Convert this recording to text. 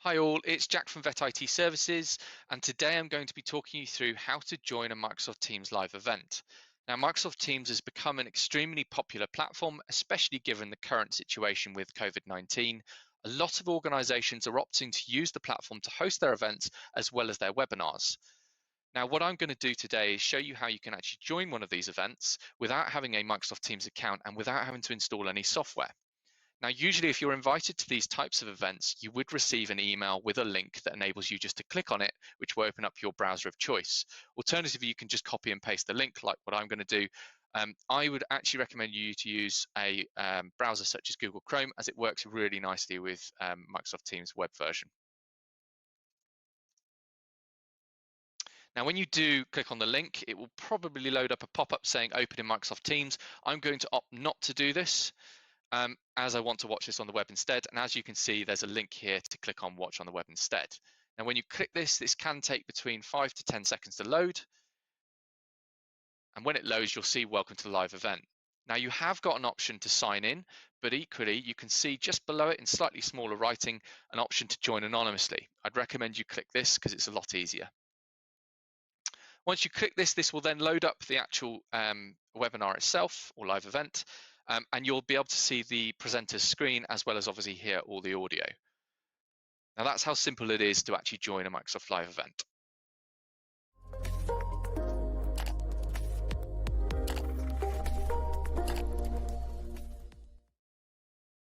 Hi all, it's Jack from Vet IT Services, and today I'm going to be talking you through how to join a Microsoft Teams live event. Now, Microsoft Teams has become an extremely popular platform, especially given the current situation with COVID-19. A lot of organizations are opting to use the platform to host their events as well as their webinars. Now, what I'm going to do today is show you how you can actually join one of these events without having a Microsoft Teams account and without having to install any software. Now, usually if you're invited to these types of events, you would receive an email with a link that enables you just to click on it, which will open up your browser of choice. Alternatively, you can just copy and paste the link like what I'm going to do. I would actually recommend you to use a browser such as Google Chrome, as it works really nicely with Microsoft Teams web version. Now, when you do click on the link, it will probably load up a pop-up saying open in Microsoft Teams. I'm going to opt not to do this, as I want to watch this on the web instead. And as you can see, there's a link here to click on watch on the web instead. Now, when you click this can take between 5 to 10 seconds to load. And when it loads, you'll see welcome to the live event. Now, you have got an option to sign in, but equally, you can see just below it in slightly smaller writing, an option to join anonymously. I'd recommend you click this because it's a lot easier. Once you click this, this will then load up the actual webinar itself or live event, and you'll be able to see the presenter's screen as well as obviously hear all the audio. Now, that's how simple it is to actually join a Microsoft Live event.